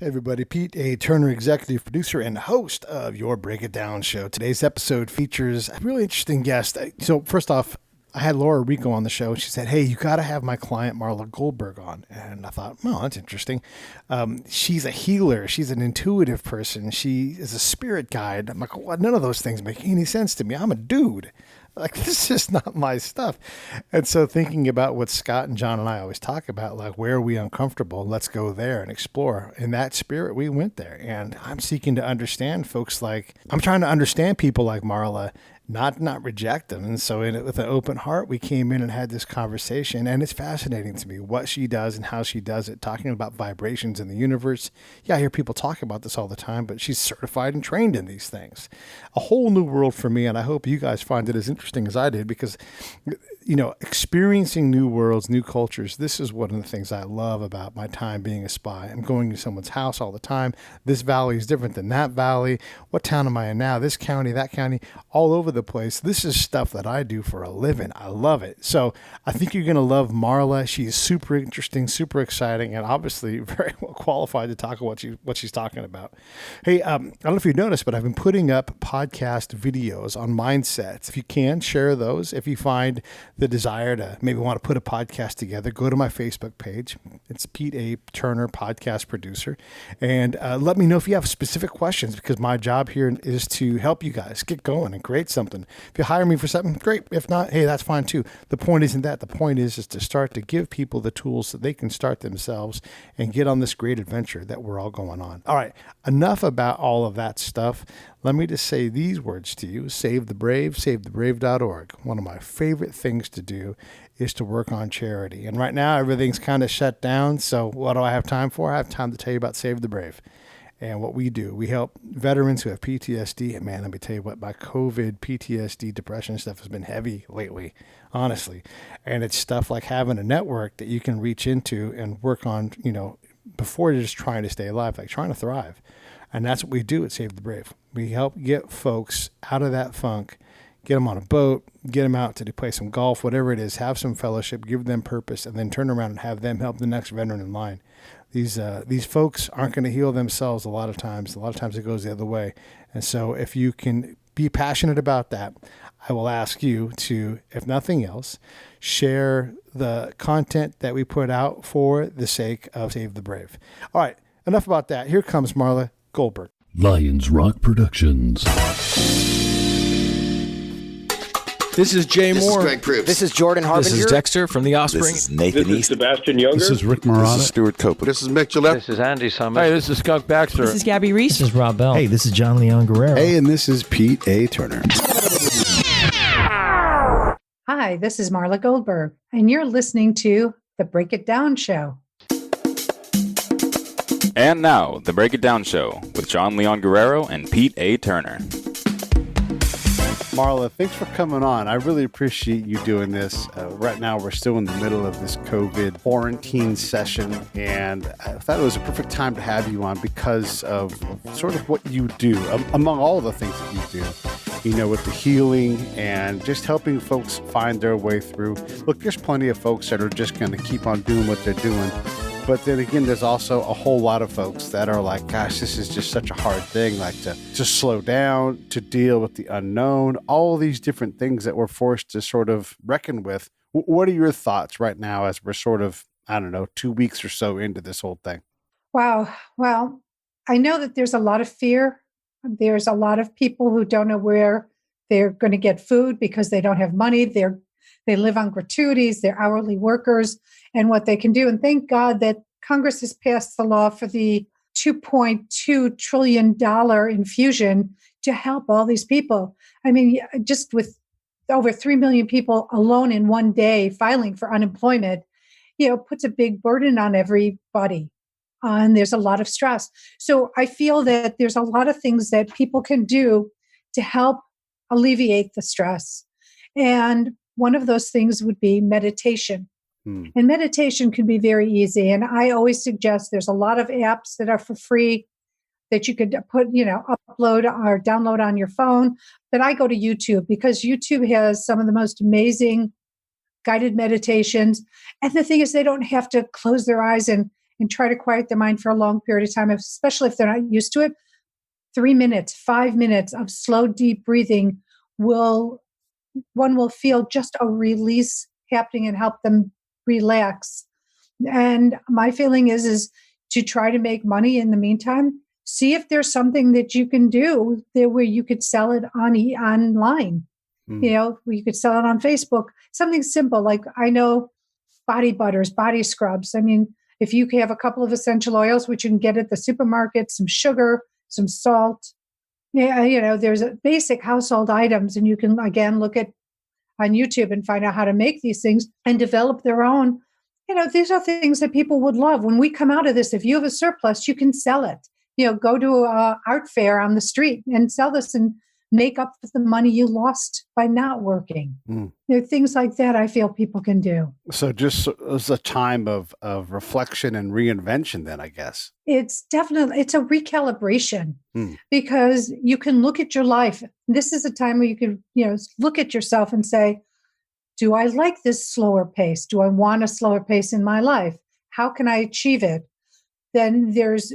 Hey everybody, Pete A. Turner, executive producer and host of your Break It Down show. Today's episode features a really interesting guest. So first off, I had Orrico on the show. She said, hey, you got to have my client Marla Goldberrg on. And I thought, well, that's interesting. She's a healer. She's an intuitive person. She is a spirit guide. I'm like, well, none of those things make any sense to me. I'm a dude. Like, this is not my stuff. And so thinking about what Scott and John and I always talk about, like, where are we uncomfortable? Let's go there and explore. In that spirit, we went there. And I'm seeking to understand folks like, I'm trying to understand people like Marla, not reject them. And so with an open heart, we came in and had this conversation. And it's fascinating to me what she does and how she does it, talking about vibrations in the universe. Yeah, I hear people talk about this all the time, but she's certified and trained in these things. A whole new world for me. And I hope you guys find it as interesting as I did, because, you know, experiencing new worlds, new cultures, this is one of the things I love about my time being a spy. I'm going to someone's house all the time. This valley is different than that valley. What town am I in now? This county, that county, all over the place. This is stuff that I do for a living. I love it. So I think you're going to love Marla. She's super interesting, super exciting, and obviously very well qualified to talk about what she's talking about. Hey, I don't know if you noticed, but I've been putting up podcast videos on mindsets. If you can, share those. If you find the desire to maybe want to put a podcast together, go to my Facebook page. It's Pete A. Turner, podcast producer. And let me know if you have specific questions, because my job here is to help you guys get going and create something. If you hire me for something, great. If not, hey, that's fine too. The point isn't that. The point is to start to give people the tools so they can start themselves and get on this great adventure that we're all going on. All right, enough about all of that stuff. Let me just say these words to you. Save the Brave, savethebrave.org. One of my favorite things to do is to work on charity. And right now, everything's kind of shut down. So what do I have time for? I have time to tell you about Save the Brave. And what we do, we help veterans who have PTSD. And man, let me tell you what, my COVID, PTSD, depression stuff has been heavy lately, honestly. And it's stuff like having a network that you can reach into and work on, you know, before you're just trying to stay alive, like trying to thrive. And that's what we do at Save the Brave. We help get folks out of that funk, get them on a boat, get them out to play some golf, whatever it is, have some fellowship, give them purpose, and then turn around and have them help the next veteran in line. These folks aren't going to heal themselves a lot of times. A lot of times it goes the other way. And so if you can be passionate about that, I will ask you to, if nothing else, share the content that we put out for the sake of Save the Brave. All right, enough about that. Here comes Marla Goldberrg. Lions Rock Productions. This is Jay This Moore. is Greg Proops. This is Jordan Harbinger. This is Dexter from The Offspring. This is Nathan This is East. Sebastian Younger. This is Rick Marotta. This is Stuart Copeland. This is Mick Gillette. This is Andy Summers. Hey, this is Skunk Baxter. This is Gabby Reese. This is Rob Bell. Hey, this is John Leon Guerrero. Hey, and this is Pete A. Turner. Hi, this is Marla Goldberrg, and you're listening to The Break It Down Show. And now, The Break It Down Show with John Leon Guerrero and Pete A. Turner. Marla, thanks for coming on. I really appreciate you doing this. Right now, we're still in the middle of this COVID quarantine session, and I thought it was a perfect time to have you on because of sort of what you do, among all the things that you do, you know, with the healing and just helping folks find their way through. Look, there's plenty of folks that are just going to keep on doing what they're doing. But then again, there's also a whole lot of folks that are like, gosh, this is just such a hard thing, like to slow down, to deal with the unknown, all these different things that we're forced to sort of reckon with. What are your thoughts right now as we're sort of, I don't know, 2 weeks or so into this whole thing? Wow. Well, I know that there's a lot of fear. There's a lot of people who don't know where they're going to get food because they don't have money. They live on gratuities. They're hourly workers and what they can do. And thank God that Congress has passed the law for the $2.2 trillion infusion to help all these people. I mean, just with over 3 million people alone in one day filing for unemployment, you know, puts a big burden on everybody. And there's a lot of stress. So I feel that there's a lot of things that people can do to help alleviate the stress. And one of those things would be meditation. And meditation can be very easy. And I always suggest there's a lot of apps that are for free that you could put, you know, upload or download on your phone. But I go to YouTube because YouTube has some of the most amazing guided meditations. And the thing is, they don't have to close their eyes and and try to quiet their mind for a long period of time, especially if they're not used to it. 3 minutes, 5 minutes of slow, deep breathing one will feel just a release happening and help them relax. And my feeling is to try to make money in the meantime. See if there's something that you can do there where you could sell it online. You could sell it on Facebook. Something simple, like I know body butters, body scrubs. I mean, if you have a couple of essential oils, which you can get at the supermarket, some sugar, some salt. Yeah, there's basic household items, and you can, again, look at on YouTube and find out how to make these things and develop their own. These are things that people would love. When we come out of this, if you have a surplus, you can sell it. Go to an art fair on the street and sell this and make up for the money you lost by not working. There are things like that I feel people can do. So just as a time of reflection and reinvention then, I guess. It's a recalibration because you can look at your life. This is a time where you can, look at yourself and say, do I like this slower pace? Do I want a slower pace in my life? How can I achieve it? Then there's,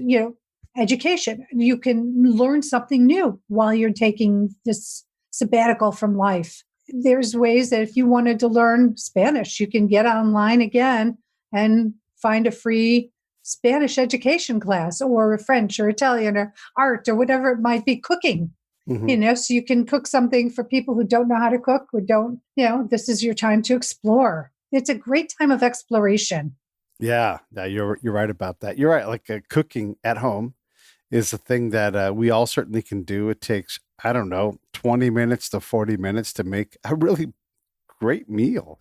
education. You can learn something new while you're taking this sabbatical from life. There's ways that if you wanted to learn Spanish, you can get online again and find a free Spanish education class, or French or Italian or art or whatever it might be, cooking. So you can cook something for people who don't know how to cook, who don't, this is your time to explore. It's a great time of exploration. Yeah, you're right about that. You're right. Like cooking at home is a thing that we all certainly can do. It takes, 20 minutes to 40 minutes to make a really great meal,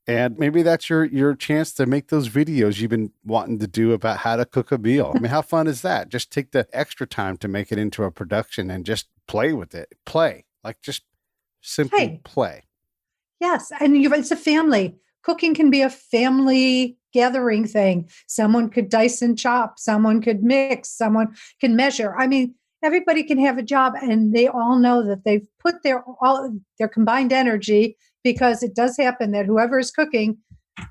And maybe that's your chance to make those videos you've been wanting to do about how to cook a meal. I mean, how fun is that? Just take the extra time to make it into a production and just play with it. Just simply play. Yes. And it's a family. Cooking can be a family gathering thing. Someone could dice and chop. Someone could mix. Someone can measure. I mean, everybody can have a job, and they all know that they've put their combined energy, because it does happen that whoever is cooking,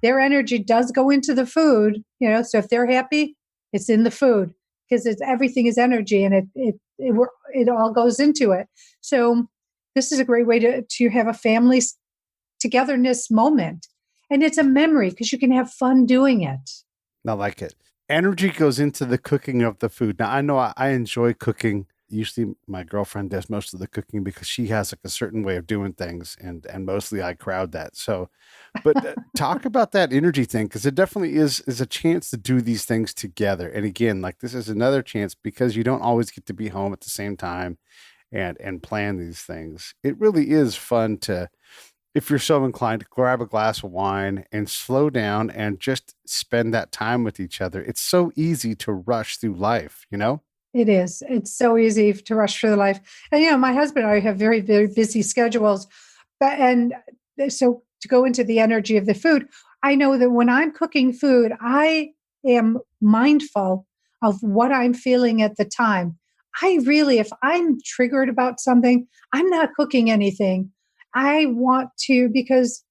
their energy does go into the food. So if they're happy, it's in the food, because everything is energy, and it all goes into it. So this is a great way to have a family togetherness moment. And it's a memory because you can have fun doing it. I like it. Energy goes into the cooking of the food. Now, I know I enjoy cooking. Usually my girlfriend does most of the cooking because she has a certain way of doing things, and mostly I crowd that. So, but talk about that energy thing, because it definitely is a chance to do these things together. And again, this is another chance, because you don't always get to be home at the same time and plan these things. It really is fun to, if you're so inclined, to grab a glass of wine and slow down and just spend that time with each other. It's so easy to rush through life, It is. It's so easy to rush through life. And, my husband and I have very, very busy schedules. And so to go into the energy of the food, I know that when I'm cooking food, I am mindful of what I'm feeling at the time. If I'm triggered about something, I'm not cooking anything. I want to, because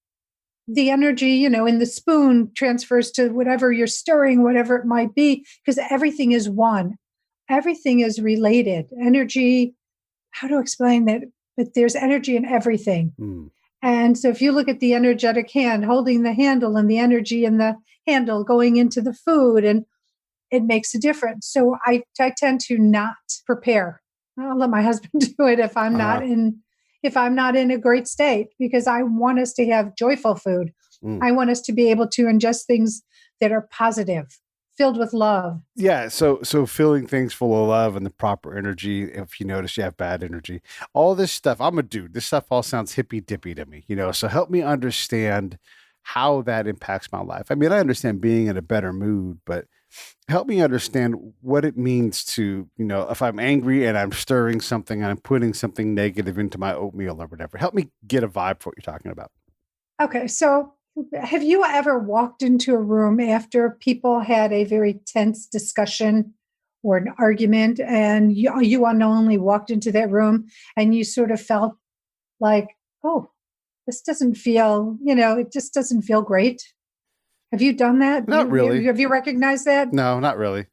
the energy, in the spoon transfers to whatever you're stirring, whatever it might be, because everything is one. Everything is related. Energy, how to explain that? But there's energy in everything. And so if you look at the energetic hand holding the handle, and the energy in the handle going into the food, and it makes a difference. So I tend to not prepare. I'll let my husband do it if I'm not in a great state, because I want us to have joyful food. I want us to be able to ingest things that are positive, filled with love. Yeah. So filling things full of love and the proper energy. If you notice you have bad energy, all this stuff, I'm a dude. This stuff all sounds hippy dippy to me, so help me understand how that impacts my life. I mean, I understand being in a better mood, but help me understand what it means to, if I'm angry and I'm stirring something and I'm putting something negative into my oatmeal or whatever. Help me get a vibe for what you're talking about. Okay. So have you ever walked into a room after people had a very tense discussion or an argument, and you unknowingly walked into that room and you sort of felt like, oh, this doesn't feel, it just doesn't feel great? Have you done that? Not really. Have you recognized that? No, not really.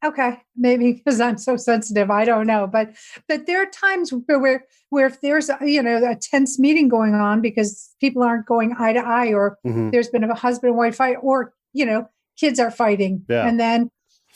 Okay, maybe because I'm so sensitive, I don't know. But there are times where if there's a tense meeting going on because people aren't going eye to eye, or Mhm. there's been a husband and wife fight, or kids are fighting, Yeah. and then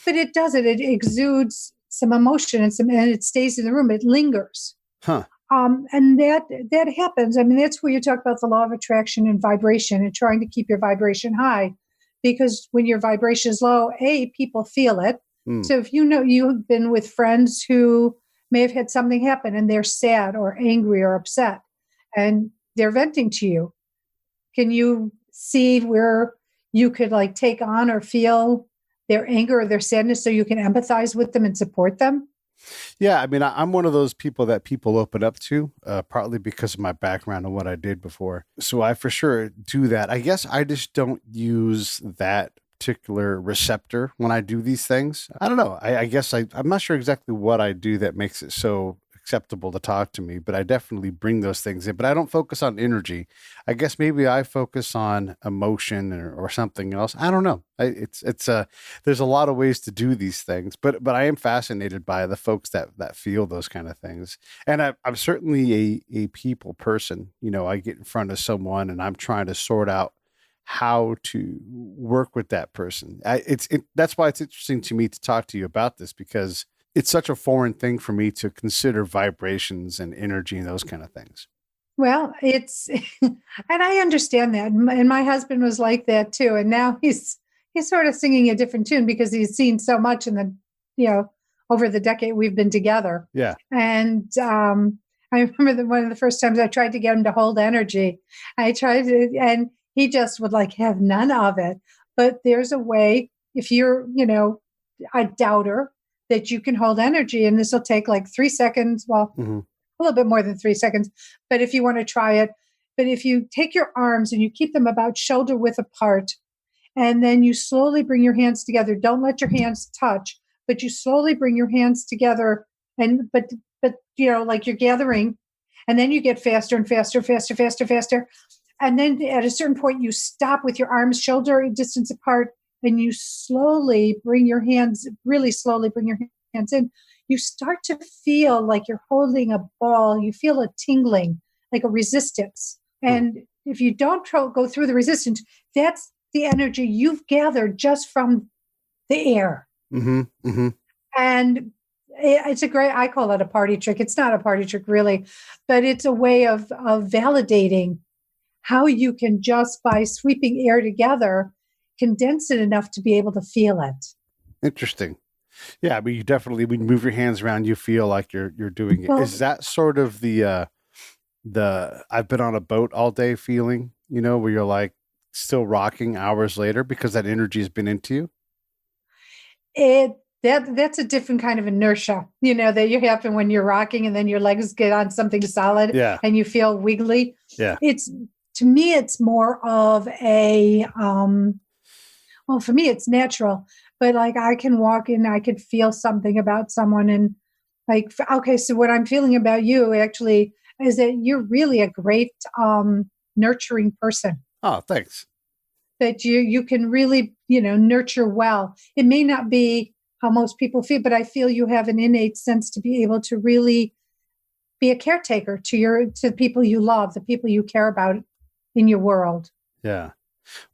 but it exudes some emotion and it stays in the room. It lingers. Huh. And that happens. I mean, that's where you talk about the law of attraction and vibration and trying to keep your vibration high, because when your vibration is low, people feel it. Mm. So if you've been with friends who may have had something happen and they're sad or angry or upset and they're venting to you, can you see where you could like take on or feel their anger or their sadness so you can empathize with them and support them? Yeah, I mean, I'm one of those people that people open up to, partly because of my background and what I did before. So I for sure do that. I guess I just don't use that particular receptor when I do these things. I don't know. I guess I'm not sure exactly what I do that makes it so acceptable to talk to me, but I definitely bring those things in. But I don't focus on energy. I guess maybe I focus on emotion or something else. I don't know. There's a lot of ways to do these things, but I am fascinated by the folks that feel those kind of things. And I'm certainly a people person. I get in front of someone and I'm trying to sort out how to work with that person. That's why it's interesting to me to talk to you about this, because it's such a foreign thing for me to consider vibrations and energy and those kind of things. Well, it's, and I understand that. And my husband was like that too. And now he's sort of singing a different tune because he's seen so much over the decade we've been together. Yeah. And I remember one of the first times I tried to get him to hold energy. And he just would have none of it. But there's a way, if you're, a doubter, that you can hold energy, and this will take 3 seconds. Well, Mm-hmm. a little bit more than 3 seconds, but if you want to try it. But if you take your arms and you keep them about shoulder width apart, and then you slowly bring your hands together, don't let your hands touch, but you slowly bring your hands together, but like you're gathering, and then you get faster and faster, faster, faster, faster. And then at a certain point, you stop with your arms shoulder distance apart, and you slowly bring your hands, really slowly bring your hands in. You start to feel like you're holding a ball. You feel a tingling, like a resistance. And if you don't go through the resistance, that's the energy you've gathered just from the air. Mm-hmm. Mm-hmm. And it's I call it a party trick. It's not a party trick really, but it's a way of validating how you can, just by sweeping air together, condense it enough to be able to feel it. Interesting. Yeah, but you definitely, when you move your hands around, you feel like you're doing it. Well, Is that sort of the I've been on a boat all day feeling, where you're still rocking hours later because that energy has been into you? That's a different kind of inertia, that you happen when you're rocking and then your legs get on something solid. Yeah. And you feel wiggly. Yeah. To me, it's more of a, well, for me, it's natural, but I can walk in, I could feel something about someone, and okay, so what I'm feeling about you actually is that you're really a great nurturing person. Oh, thanks. That you can really, nurture well. It may not be how most people feel, but I feel you have an innate sense to be able to really be a caretaker to the people you love, the people you care about in your world. Yeah.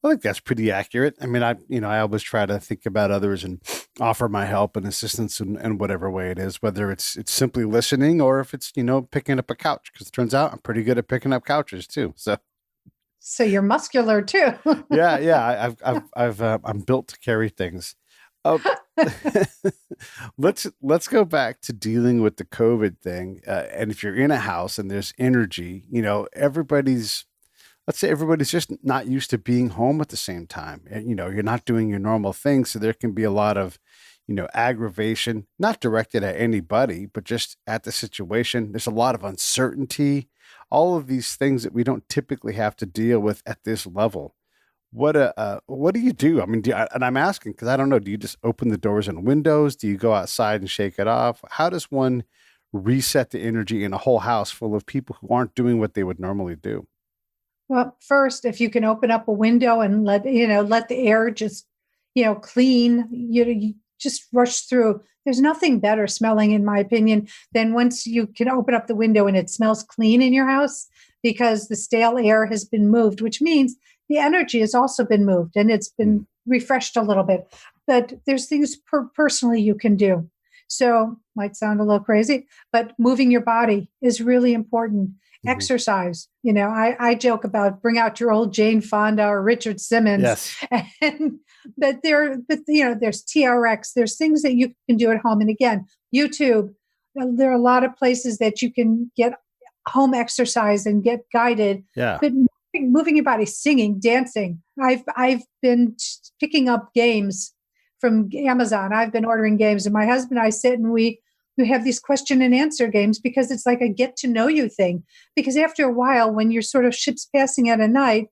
Well, I think that's pretty accurate. I mean, I always try to think about others and offer my help and assistance in whatever way it is, whether it's simply listening or if it's, picking up a couch, because it turns out I'm pretty good at picking up couches too. So you're muscular too. Yeah. I'm built to carry things. Let's go back to dealing with the COVID thing. And if you're in a house and there's energy, let's say everybody's just not used to being home at the same time. And, you're not doing your normal thing. So there can be a lot of, aggravation, not directed at anybody, but just at the situation. There's a lot of uncertainty, all of these things that we don't typically have to deal with at this level. What do you do? I mean, and I'm asking because I don't know. Do you just open the doors and windows? Do you go outside and shake it off? How does one reset the energy in a whole house full of people who aren't doing what they would normally do? Well, first, if you can open up a window and let the air just, clean, you just rush through. There's nothing better smelling, in my opinion, than once you can open up the window and it smells clean in your house because the stale air has been moved, which means the energy has also been moved and it's been refreshed a little bit. But there's things personally you can do. So might sound a little crazy, but moving your body is really important. Exercise. I joke about bring out your old Jane Fonda or Richard Simmons. Yes. But there's TRX. There's things that you can do at home. And again, YouTube. There are a lot of places that you can get home exercise and get guided. Yeah. But moving your body, singing, dancing. I've been picking up games from Amazon. I've been ordering games, and my husband and I sit and we have these question and answer games because it's like a get to know you thing. Because after a while, when you're sort of ships passing at a night,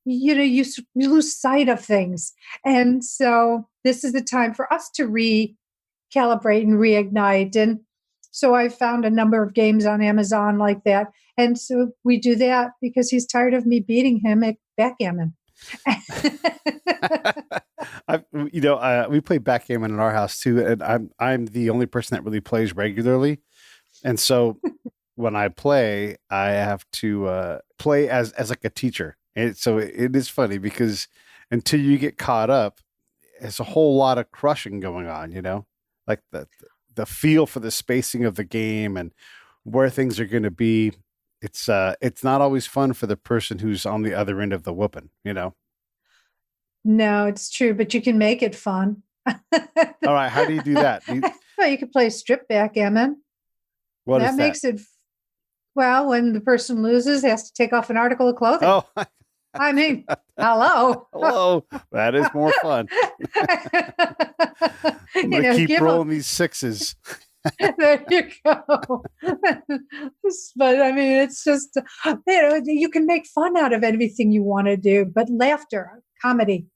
you lose sight of things. And so this is the time for us to recalibrate and reignite. And so I found a number of games on Amazon like that. And so we do that because he's tired of me beating him at backgammon. We play backgammon in our house too, and I'm the only person that really plays regularly, and so when I play, I have to play as like a teacher, and so it is funny because until you get caught up, there's a whole lot of crushing going on, like the feel for the spacing of the game and where things are going to be. It's not always fun for the person who's on the other end of the whooping, No, it's true, but you can make it fun. All right. How do you do that? Well, you could play strip backgammon. What that is makes it, well, when the person loses, they has to take off an article of clothing. Oh, I mean, hello. hello. That is more fun. I'm going to keep rolling these sixes. There you go. But I mean, it's just, you can make fun out of anything you want to do, but laughter, comedy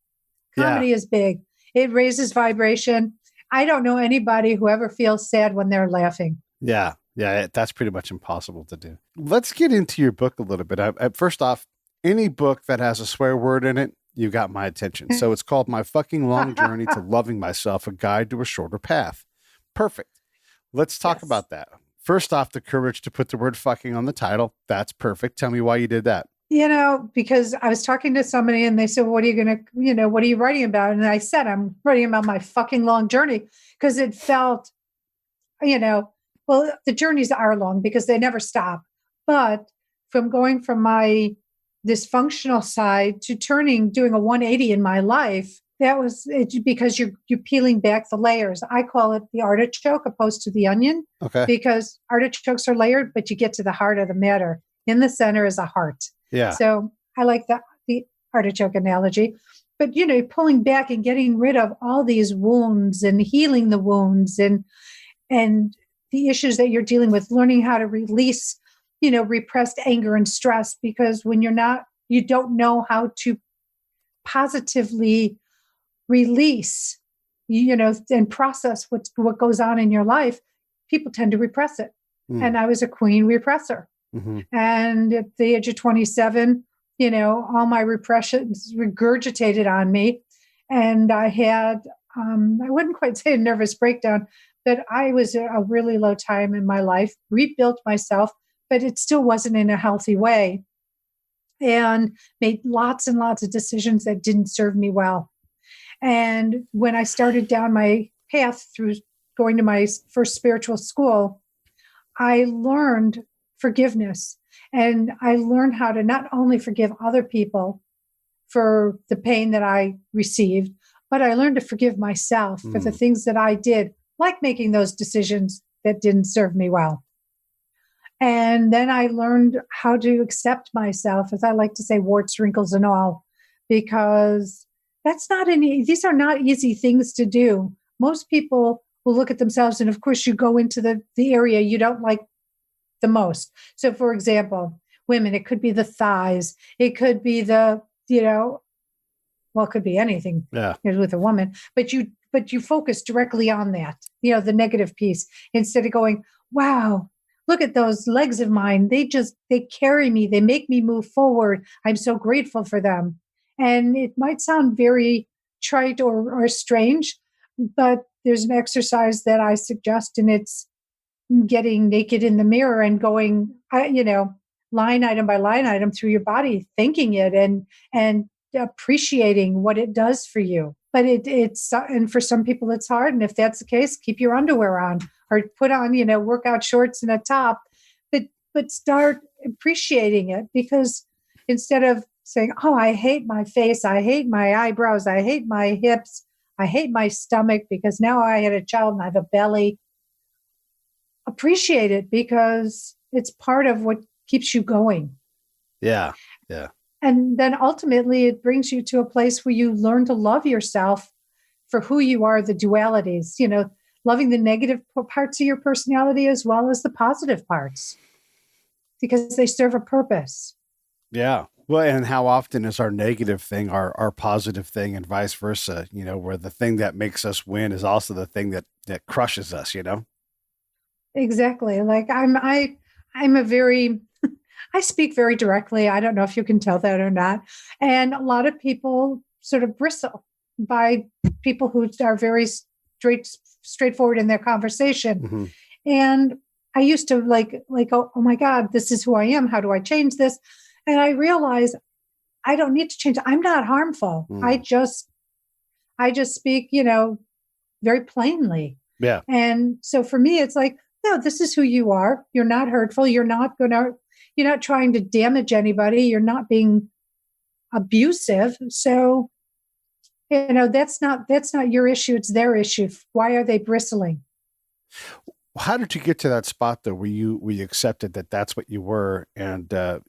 is big. It raises vibration. I don't know anybody who ever feels sad when they're laughing. Yeah. That's pretty much impossible to do. Let's get into your book a little bit. First off, any book that has a swear word in it, you got my attention. So it's called My Fucking Long Journey to Loving Myself, A Guide to a Shorter Path. Perfect. Let's talk about that. First off, the courage to put the word fucking on the title. That's perfect. Tell me why you did that. Because I was talking to somebody and they said, what are you writing about? And I said, I'm writing about my fucking long journey because it felt, well, the journeys are long because they never stop. But from going from my dysfunctional side to doing a 180 in my life, that was it, because you're peeling back the layers. I call it the artichoke opposed to the onion. Okay. Because artichokes are layered, but you get to the heart of the matter. In the center is a heart. Yeah. So I like the artichoke analogy. But pulling back and getting rid of all these wounds and healing the wounds and the issues that you're dealing with, learning how to release, repressed anger and stress, because when you don't know how to positively release, and process what goes on in your life, people tend to repress it. And I was a queen repressor. Mm-hmm. And at the age of 27, all my repressions regurgitated on me. And I had, I wouldn't quite say a nervous breakdown, but I was at a really low time in my life, rebuilt myself, but it still wasn't in a healthy way, and made lots and lots of decisions that didn't serve me well. And when I started down my path through going to my first spiritual school, I learned forgiveness. And I learned how to not only forgive other people for the pain that I received, but I learned to forgive myself for the things that I did, like making those decisions that didn't serve me well. And then I learned how to accept myself, as I like to say, warts, wrinkles, and all, because these are not easy things to do. Most people will look at themselves, and of course you go into the area you don't like the most. So for example, women, it could be the thighs. It could be it could be anything with a woman, but you focus directly on that, the negative piece, instead of going, wow, look at those legs of mine. They carry me. They make me move forward. I'm so grateful for them. And it might sound very trite or strange, but there's an exercise that I suggest, and it's getting naked in the mirror and going, line item by line item through your body, thanking it and appreciating what it does for you. But and for some people it's hard. And if that's the case, keep your underwear on or put on, workout shorts and a top, but start appreciating it, because instead of saying, oh, I hate my face, I hate my eyebrows, I hate my hips, I hate my stomach because now I had a child and I have a belly. Appreciate it because it's part of what keeps you going. Yeah. Yeah. And then ultimately it brings you to a place where you learn to love yourself for who you are, the dualities, loving the negative parts of your personality as well as the positive parts, because they serve a purpose. Yeah. Well, and how often is our negative thing our positive thing, and vice versa, where the thing that makes us win is also the thing that crushes us, Exactly. Like I'm a very, I speak very directly. I don't know if you can tell that or not. And a lot of people sort of bristle by people who are very straightforward in their conversation. Mm-hmm. And I used to like, oh my God, this is who I am. How do I change this? And I realized I don't need to change. I'm not harmful. I just speak, very plainly. Yeah. And so for me, it's like, no, this is who you are. You're not hurtful. You're not trying to damage anybody. You're not being abusive. So, that's not your issue. It's their issue. Why are they bristling? How did you get to that spot though, where you accepted that that's what you were, and that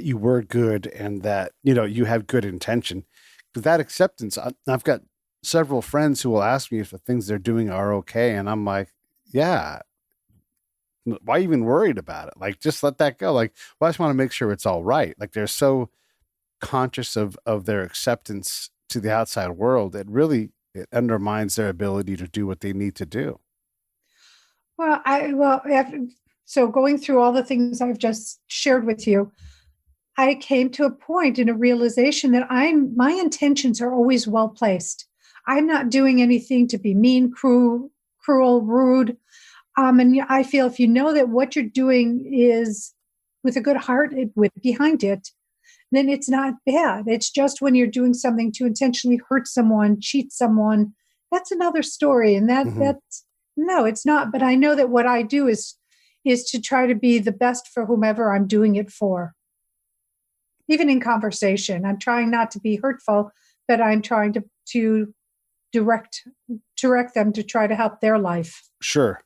you were good, and that you have good intention? Because that acceptance, I've got several friends who will ask me if the things they're doing are okay, and I'm like, yeah. Why even worried about it? Like, just let that go. Like, well, I just want to make sure it's all right. Like, they're so conscious of their acceptance to the outside world. It undermines their ability to do what they need to do. So going through all the things I've just shared with you, I came to a point in a realization that my intentions are always well placed. I'm not doing anything to be mean, cruel, rude. And I feel if you know that what you're doing is with a good heart behind it, then it's not bad. It's just when you're doing something to intentionally hurt someone, cheat someone, that's another story. And that's, no, it's not. But I know that what I do is to try to be the best for whomever I'm doing it for. Even in conversation, I'm trying not to be hurtful, but I'm trying to direct them to try to help their life. Sure.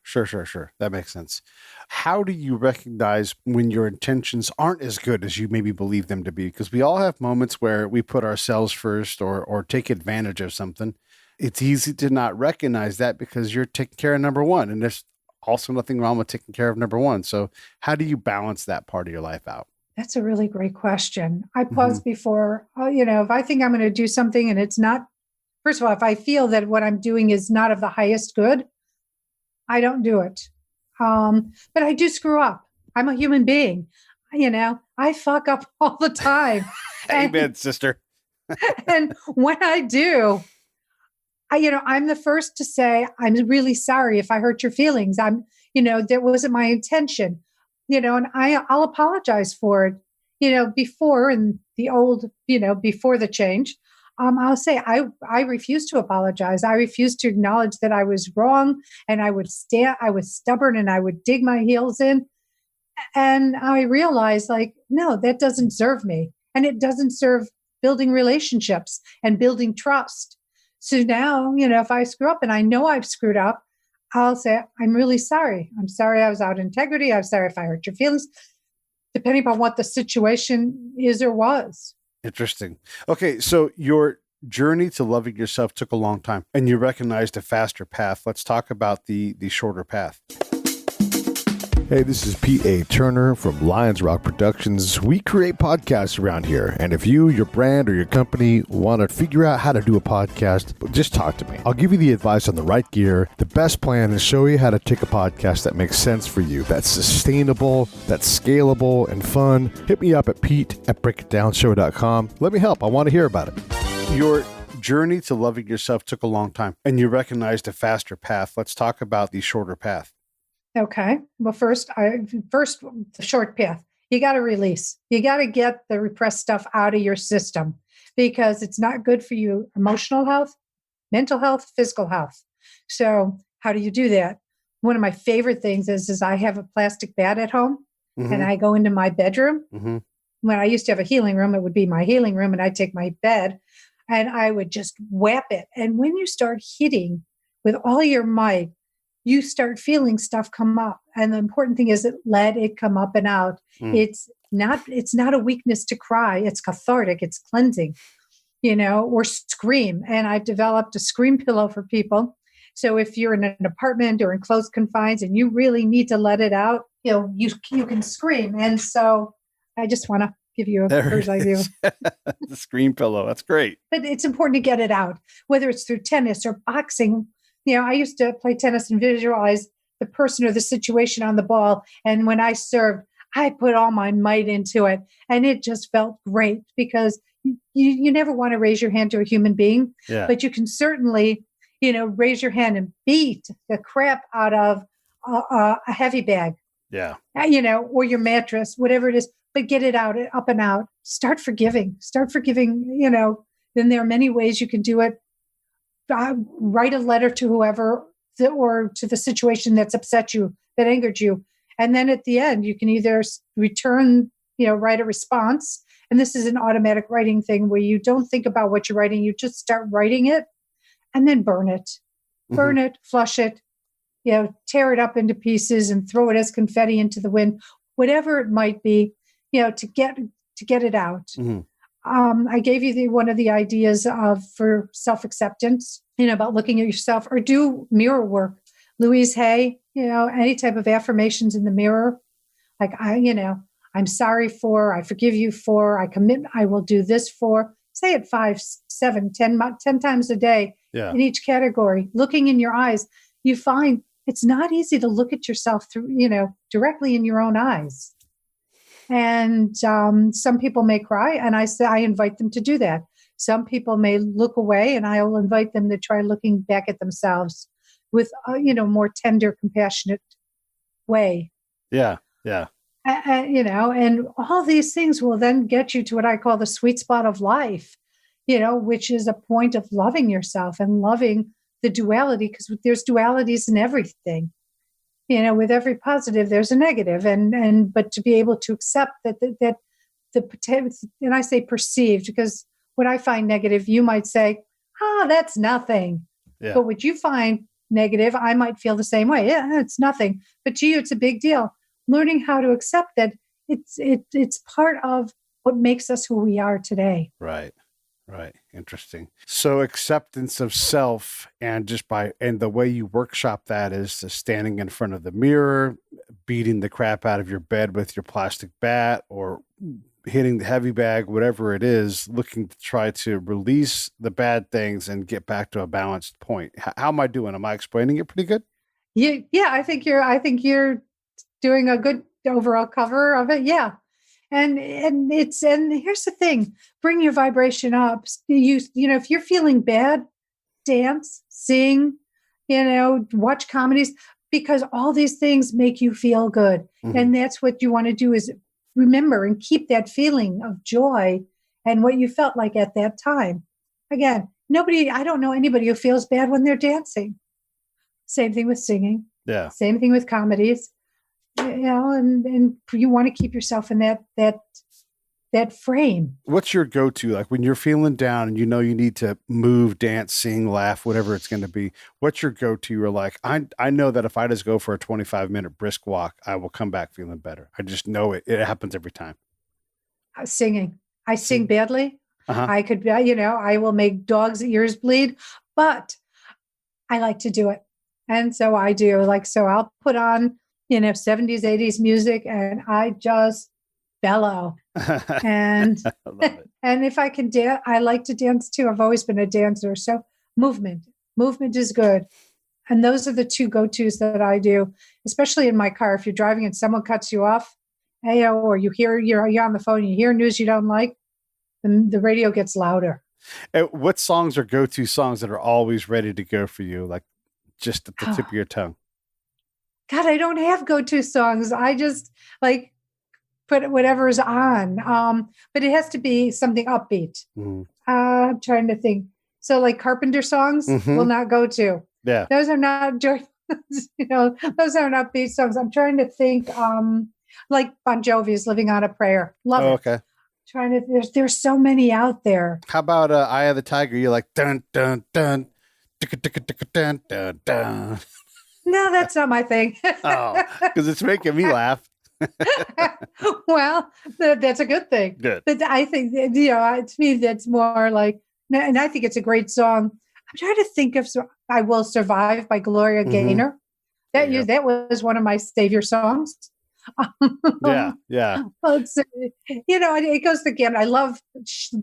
That makes sense. How do you recognize when your intentions aren't as good as you maybe believe them to be? Because we all have moments where we put ourselves first or take advantage of something. It's easy to not recognize that because you're taking care of number one, and there's also nothing wrong with taking care of number one. So how do you balance that part of your life out? That's a really great question. I pause before, if I think I'm going to do something and it's not, first of all, if I feel that what I'm doing is not of the highest good, I don't do it. But I do screw up. I'm a human being. I fuck up all the time. Amen, sister. And when I do, I'm the first to say, I'm really sorry if I hurt your feelings. That wasn't my intention, and I'll apologize for it, before in the old, before the change. I'll say, I refuse to apologize. I refuse to acknowledge that I was wrong, and I was stubborn, and I would dig my heels in. And I realized, no, that doesn't serve me. And it doesn't serve building relationships and building trust. So now, if I screw up and I know I've screwed up, I'll say, I'm really sorry. I'm sorry I was out of integrity. I'm sorry if I hurt your feelings, depending on what the situation is or was. Interesting. Okay, so your journey to loving yourself took a long time, and you recognized a faster path. Let's talk about the shorter path. Hey, this is Pete A. Turner from Lions Rock Productions. We create podcasts around here, and if you, your brand, or your company want to figure out how to do a podcast, just talk to me. I'll give you the advice on the right gear, the best plan, and show you how to take a podcast that makes sense for you, that's sustainable, that's scalable, and fun. Hit me up at pete@breakitdownshow.com. Let me help. I want to hear about it. Your journey to loving yourself took a long time, and you recognized a faster path. Let's talk about the shorter path. Okay. Well, first, the short path. You got to release. You got to get the repressed stuff out of your system because it's not good for you. Emotional health, mental health, physical health. So how do you do that? One of my favorite things is I have a plastic bat at home, and I go into my bedroom. When I used to have a healing room, it would be my healing room, and I'd take my bed and I would just whap it. And when you start hitting with all your might, you start feeling stuff come up. And the important thing is that let it come up and out. It's not a weakness to cry. It's cathartic. It's cleansing, or scream. And I've developed a scream pillow for people. So if you're in an apartment or in close confines and you really need to let it out, you can scream. And so I just want to give you a bird's eye view. The scream pillow. That's great. But it's important to get it out, whether it's through tennis or boxing. I used to play tennis and visualize the person or the situation on the ball. And when I served, I put all my might into it. And it just felt great because you never want to raise your hand to a human being, but you can certainly, raise your hand and beat the crap out of a heavy bag, or your mattress, whatever it is, but get it out, up and out. Start forgiving. Then there are many ways you can do it. Write a letter to whoever or to the situation that's upset you, that angered you. And then at the end, you can either return, write a response. And this is an automatic writing thing where you don't think about what you're writing. You just start writing it and then burn it, flush it, tear it up into pieces and throw it as confetti into the wind, whatever it might be, to get it out. I gave you one of the ideas for self-acceptance, about looking at yourself, or do mirror work. Louise Hay, any type of affirmations in the mirror, like I'm sorry for, I forgive you for, I commit, I will do this for. Say it 5, 7, 10 times a day in each category. Looking in your eyes, you find it's not easy to look at yourself through, directly in your own eyes. And some people may cry, and I invite them to do that. Some people may look away, and I'll invite them to try looking back at themselves with more tender, compassionate way. Yeah. And all these things will then get you to what I call the sweet spot of life, which is a point of loving yourself and loving the duality, because there's dualities in everything. With every positive, there's a negative, but to be able to accept that the potential, and I say perceived, because what I find negative, you might say, that's nothing. Yeah. But what you find negative, I might feel the same way. Yeah, it's nothing. But to you, it's a big deal. Learning how to accept that it's part of what makes us who we are today. Right. Interesting. So acceptance of self, and the way you workshop that is standing in front of the mirror, beating the crap out of your bed with your plastic bat, or hitting the heavy bag, whatever it is, looking to try to release the bad things and get back to a balanced point. How am I doing? Am I explaining it pretty good? Yeah. I think you're doing a good overall cover of it. Yeah. And here's the thing, bring your vibration up. If you're feeling bad, dance, sing, watch comedies, because all these things make you feel good. And that's what you want to do, is remember and keep that feeling of joy and what you felt like at that time. Again, I don't know anybody who feels bad when they're dancing. Same thing with singing. Yeah. Same thing with comedies. And you want to keep yourself in that frame. What's your go-to, like when you're feeling down and you need to move, dance, sing, laugh, whatever it's going to be? What's your go-to? You're like, I know that if I just go for a 25-minute brisk walk, I will come back feeling better. I just know it. It happens every time. Singing. I sing badly. I could, I will make dogs' ears bleed, but I like to do it. And so I do. So I'll put on 70s, 80s music, and I just bellow. And I love it. and if I can dance, I like to dance too. I've always been a dancer. So movement is good. And those are the two go-tos that I do, especially in my car. If you're driving and someone cuts you off, or you hear you're on the phone, you hear news you don't like, then the radio gets louder. What songs are go-to songs that are always ready to go for you, like just at the tip of your tongue? God, I don't have go-to songs. I just like put whatever's on. But it has to be something upbeat. Mm-hmm. I'm trying to think. So like Carpenter songs will not go to. Yeah. Those are not joy. Those aren't upbeat songs. I'm trying to think. Like Bon Jovi's "Living on a Prayer." Love it. Okay. Trying to. There's so many out there. How about "Eye of the Tiger"? You're like dun dun dun, dun dun dun. No, that's not my thing. Oh, because it's making me laugh. Well, that's a good thing. Good. But I think to me that's more like, and I think it's a great song. I'm trying to think of "I Will Survive" by Gloria Gaynor. That was one of my savior songs. Yeah. Well, it goes the gamut. I love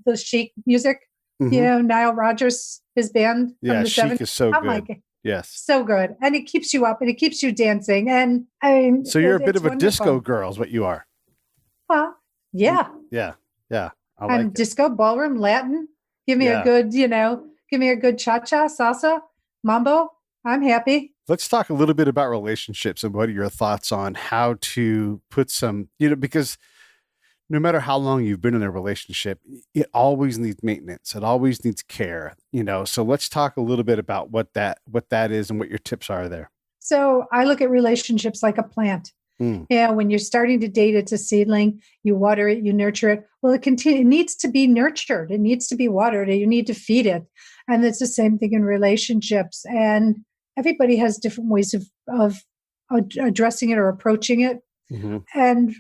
the Chic music. Nile Rodgers, his band from the Chic 70s. is so I'm good. like, yes, so good, and it keeps you up and it keeps you dancing. And I mean, so you're a bit of a wonderful. disco girl, is what you are. Well, yeah. I'm disco, ballroom, Latin. Give me a good, give me a good cha-cha, salsa, mambo. I'm happy. Let's talk a little bit about relationships and what are your thoughts on how to put some, because no matter how long you've been in a relationship, it always needs maintenance. It always needs care, So let's talk a little bit about what that is and what your tips are there. So I look at relationships like a plant. Yeah, when you're starting to date, it's a seedling. You water it, you nurture it. Well, it needs to be nurtured. It needs to be watered. You need to feed it. And it's the same thing in relationships. And everybody has different ways of addressing it or approaching it. And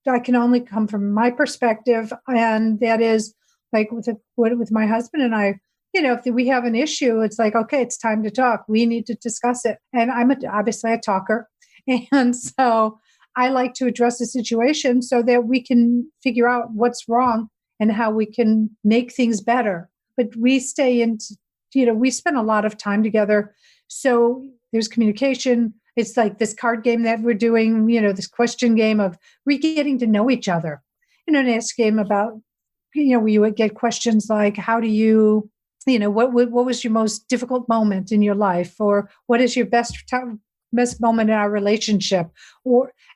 I can only come from my perspective. And that is like with my husband and I, if we have an issue, it's like, okay, it's time to talk. We need to discuss it. And I'm obviously a talker. And so I like to address the situation so that we can figure out what's wrong and how we can make things better. But we stay we spend a lot of time together. So there's communication. It's like this card game that we're doing, this question game of getting to know each other. An ask game about, we would get questions like, how do you, what was your most difficult moment in your life? Or what is your best moment in our relationship?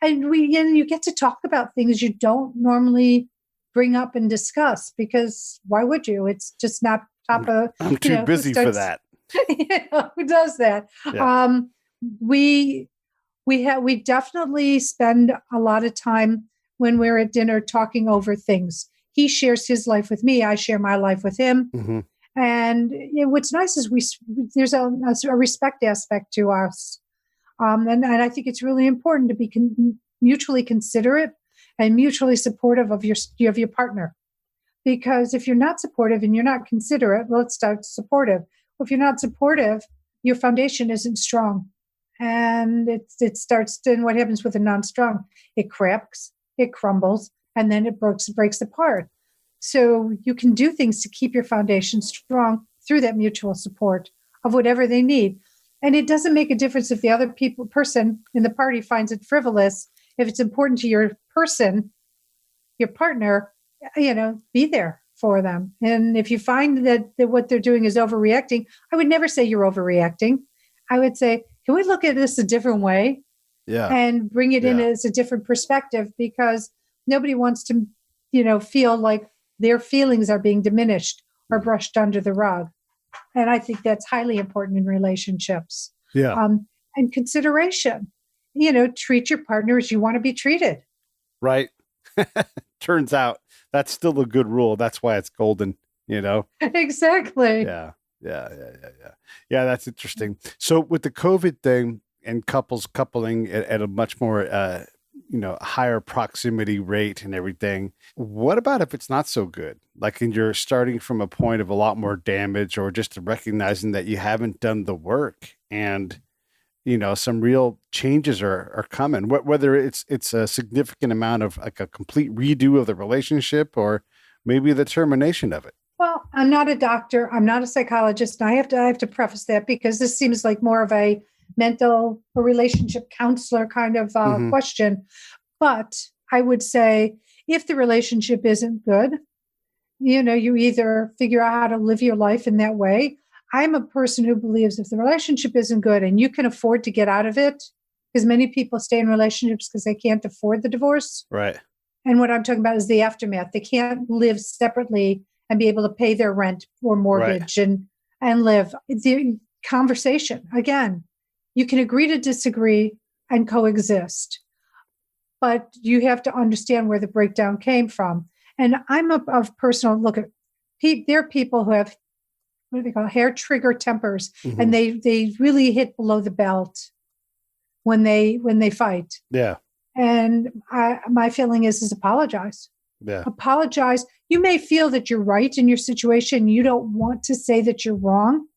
And you get to talk about things you don't normally bring up and discuss, because why would you? It's just not top of. I'm too busy for that. Who does that? Yeah. We definitely spend a lot of time when we're at dinner talking over things. He shares his life with me. I share my life with him. And what's nice is there's a respect aspect to us. And I think it's really important to be mutually considerate and mutually supportive of your partner. Because if you're not supportive and you're not considerate, well, let's start supportive. Well, if you're not supportive, your foundation isn't strong. And it starts, and what happens with a non-strong? It cracks, it crumbles, and then it breaks apart. So you can do things to keep your foundation strong through that mutual support of whatever they need. And it doesn't make a difference if the other person in the party finds it frivolous. If it's important to your person, your partner, be there for them. And if you find that what they're doing is overreacting, I would never say you're overreacting. I would say, can we look at this a different way? Yeah. And bring it in as a different perspective, because nobody wants to, feel like their feelings are being diminished or brushed under the rug. And I think that's highly important in relationships. Yeah. And consideration, treat your partner as you want to be treated. Right. Turns out that's still a good rule. That's why it's golden, Exactly. Yeah. Yeah, that's interesting. So with the COVID thing and coupling at a much more, higher proximity rate and everything, what about if it's not so good? Like, and you're starting from a point of a lot more damage, or just recognizing that you haven't done the work, and some real changes are coming, whether it's a significant amount of like a complete redo of the relationship or maybe the termination of it. Well, I'm not a doctor. I'm not a psychologist. And I have to preface that because this seems like more of a mental or relationship counselor kind of question. But I would say if the relationship isn't good, you either figure out how to live your life in that way. I'm a person who believes if the relationship isn't good and you can afford to get out of it, because many people stay in relationships because they can't afford the divorce. Right. And what I'm talking about is the aftermath. They can't live separately and be able to pay their rent or mortgage and live. The conversation, again, you can agree to disagree and coexist, but you have to understand where the breakdown came from. And I'm of personal look at, there are people who have, what do they call, hair trigger tempers, and they really hit below the belt when they fight. Yeah. And my feeling is apologize. Yeah. Apologize. You may feel that you're right in your situation. You don't want to say that you're wrong.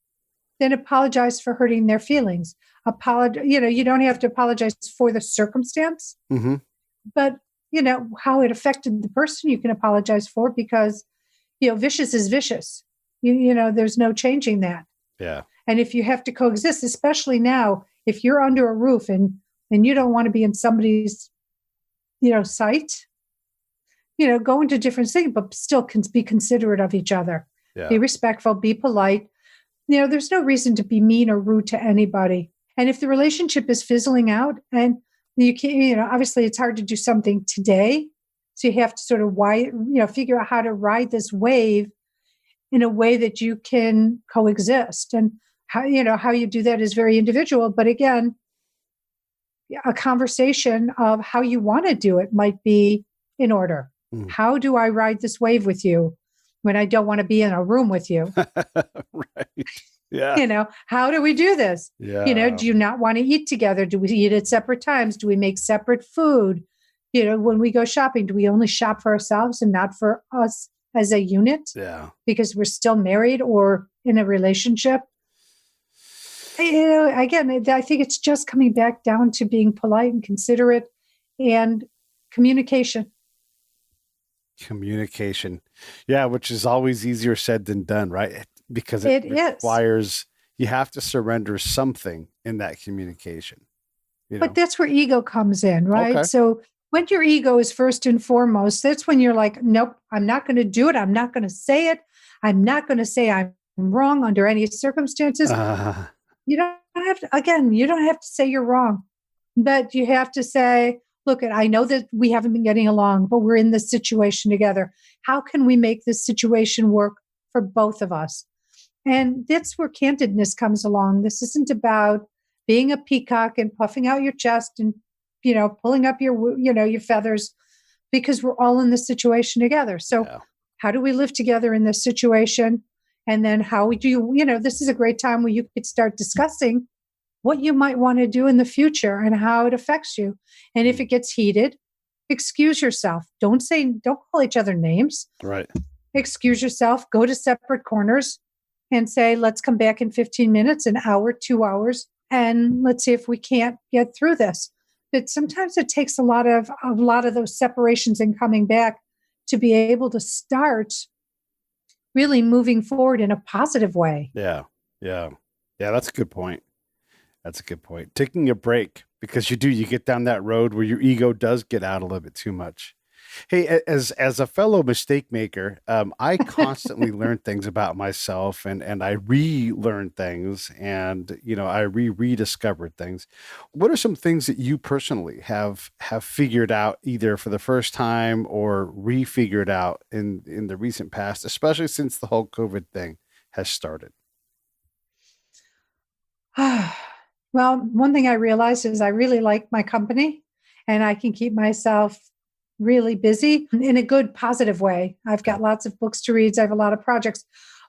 Then apologize for hurting their feelings. You don't have to apologize for the circumstance, but how it affected the person you can apologize for, because, vicious is vicious. There's no changing that. Yeah. And if you have to coexist, especially now, if you're under a roof and you don't want to be in somebody's, sight, go into different things, but still be considerate of each other. Yeah. Be respectful, be polite. There's no reason to be mean or rude to anybody. And if the relationship is fizzling out and you can't, obviously it's hard to do something today. So you have to sort of figure out how to ride this wave in a way that you can coexist. And how you do that is very individual. But again, a conversation of how you want to do it might be in order. How do I ride this wave with you when I don't want to be in a room with you? Right. Yeah. How do we do this? Yeah. Do you not want to eat together? Do we eat at separate times? Do we make separate food? When we go shopping, do we only shop for ourselves and not for us as a unit? Yeah. Because we're still married or in a relationship. Again, I think it's just coming back down to being polite and considerate and communication. Communication. Yeah, which is always easier said than done, right? Because it requires, you have to surrender something in that communication. But that's where ego comes in, right? Okay. So when your ego is first and foremost, that's when you're like, nope, I'm not going to do it. I'm not going to say it. I'm not going to say I'm wrong under any circumstances. You don't have to, you don't have to say you're wrong, but you have to say, look, I know that we haven't been getting along, but we're in this situation together. How can we make this situation work for both of us? And that's where candidness comes along. This isn't about being a peacock and puffing out your chest and, pulling up your feathers, because we're all in this situation together. So how do we live together in this situation? And then how do you, this is a great time where you could start discussing what you might want to do in the future and how it affects you. And if it gets heated, excuse yourself. Don't call each other names. Right. Excuse yourself, go to separate corners and say, let's come back in 15 minutes, an hour, 2 hours, and let's see if we can't get through this. But sometimes it takes a lot of those separations and coming back to be able to start really moving forward in a positive way. Yeah. That's a good point. Taking a break, because you get down that road where your ego does get out a little bit too much. Hey, as a fellow mistake maker, I constantly learn things about myself and I relearn things and, I rediscovered things. What are some things that you personally have figured out either for the first time or refigured out in the recent past, especially since the whole COVID thing has started? Well, one thing I realized is I really like my company and I can keep myself really busy in a good, positive way. I've got lots of books to read. I have a lot of projects.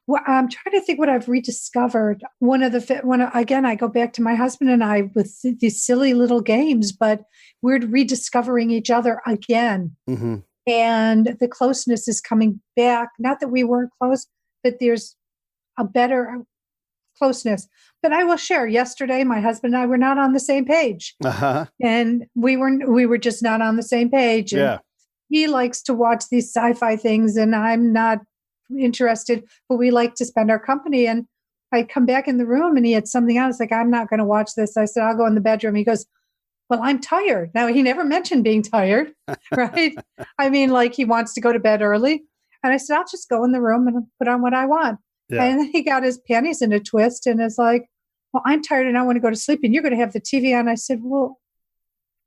Well, I'm trying to think what I've rediscovered. Again, I go back to my husband and I with these silly little games, but we're rediscovering each other again. Mm-hmm. And the closeness is coming back. Not that we weren't close, but there's a better closeness. But I will share, yesterday, my husband and I were not on the same page. Uh-huh. And we were just not on the same page. And Yeah. he likes to watch these sci-fi things and I'm not interested, but we like to spend our company. And I come back in the room and he had something else, like, I'm not going to watch this. I said, I'll go in the bedroom. He goes, well, I'm tired. Now, he never mentioned being tired, right? I mean, like, he wants to go to bed early. And I said, I'll just go in the room and put on what I want. Yeah. And then he got his panties in a twist and is like, well, I'm tired and I want to go to sleep and you're going to have the TV on. I said, well,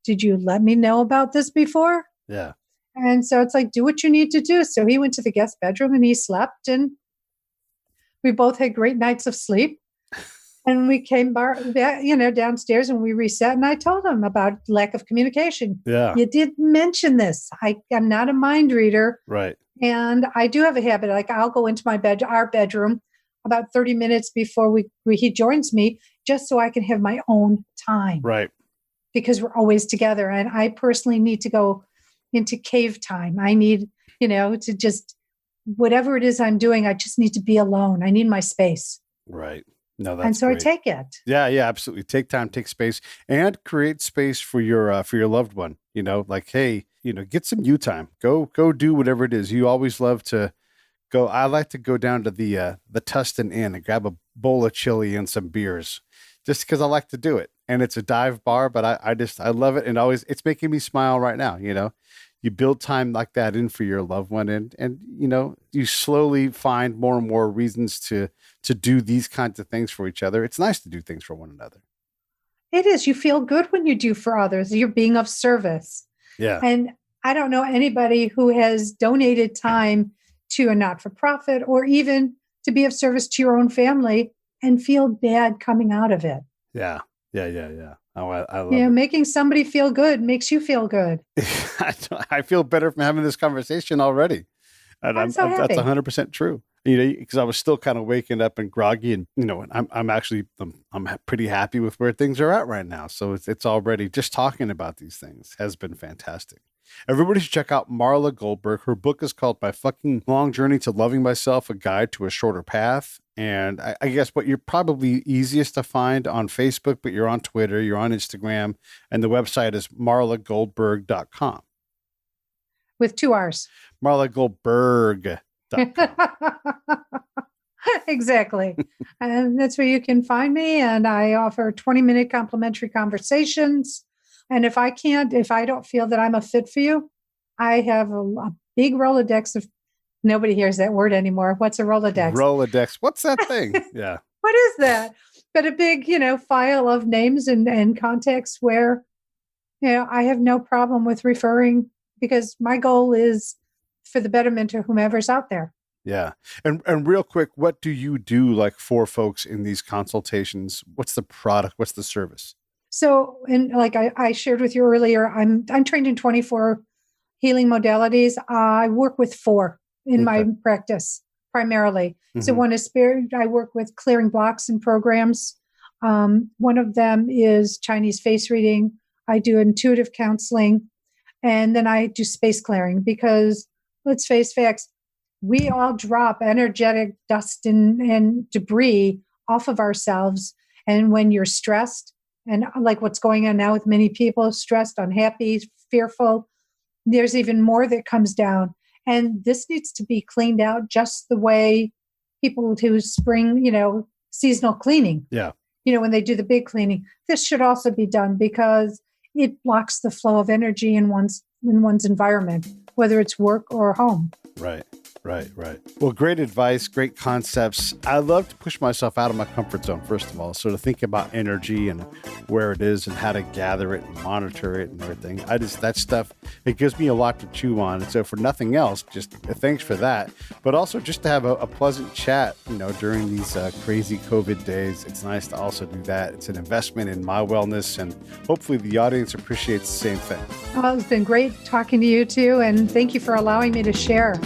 did you let me know about this before? Yeah. And so it's like, do what you need to do. So he went to the guest bedroom and he slept and we both had great nights of sleep. And we came downstairs and we reset. And I told him about lack of communication. Yeah. You did mention this. I am not a mind reader. Right. And I do have a habit. Like, I'll go into our bedroom about 30 minutes before he joins me, just so I can have my own time. Right. Because we're always together. And I personally need to go into cave time. I need, to just, whatever it is I'm doing, I just need to be alone. I need my space. Right. No, that's and so great. I take it. Yeah, absolutely. Take time, take space, and create space for your loved one. Like, hey, get some you time. Go do whatever it is. You always love to go. I like to go down to the Tustin Inn and grab a bowl of chili and some beers, just because I like to do it. And it's a dive bar, but I love it, and it's making me smile right now. You build time like that in for your loved one, and you slowly find more and more reasons to do these kinds of things for each other. It's nice to do things for one another. It is. You feel good when you do for others. You're being of service. Yeah. And I don't know anybody who has donated time to a not-for-profit or even to be of service to your own family and feel bad coming out of it. Yeah. Oh, I love it. Making somebody feel good makes you feel good. I feel better from having this conversation already. And I'm so happy. That's 100% true. Because I was still kind of waking up and groggy, and I'm pretty happy with where things are at right now. So it's already, just talking about these things has been fantastic. Everybody should check out Marla Goldberrg. Her book is called My Fucking Long Journey to Loving Myself, A Guide to a Shorter Path. And I guess what you're probably easiest to find on Facebook, but you're on Twitter, you're on Instagram, and the website is marlagoldberg.com. With 2 R's. marlagoldberg.com. Exactly. And that's where you can find me. And I offer 20-minute complimentary conversations. And if I don't feel that I'm a fit for you, I have a big Rolodex of, nobody hears that word anymore. What's a Rolodex? Rolodex. What's that thing? Yeah. What is that? But a big, file of names and contacts where, I have no problem with referring, because my goal is for the betterment of whomever's out there. Yeah. And real quick, what do you do like for folks in these consultations? What's the product? What's the service? So, and like I shared with you earlier, I'm trained in 24 healing modalities. I work with 4 in my practice primarily. Mm-hmm. So one is spirit. I work with clearing blocks and programs. One of them is Chinese face reading. I do intuitive counseling. And then I do space clearing, because let's face facts, we all drop energetic dust and debris off of ourselves. And when you're stressed, and like what's going on now with many people, stressed, unhappy, fearful, there's even more that comes down. And this needs to be cleaned out just the way people do spring, seasonal cleaning. Yeah. When they do the big cleaning, this should also be done, because it blocks the flow of energy in one's environment, whether it's work or home. Right. Well, great advice, great concepts. I love to push myself out of my comfort zone, first of all. So to think about energy and where it is and how to gather it and monitor it and everything. That stuff, it gives me a lot to chew on. And so for nothing else, just thanks for that. But also just to have a pleasant chat, during these crazy COVID days. It's nice to also do that. It's an investment in my wellness, and hopefully the audience appreciates the same thing. Well, it's been great talking to you too. And thank you for allowing me to share.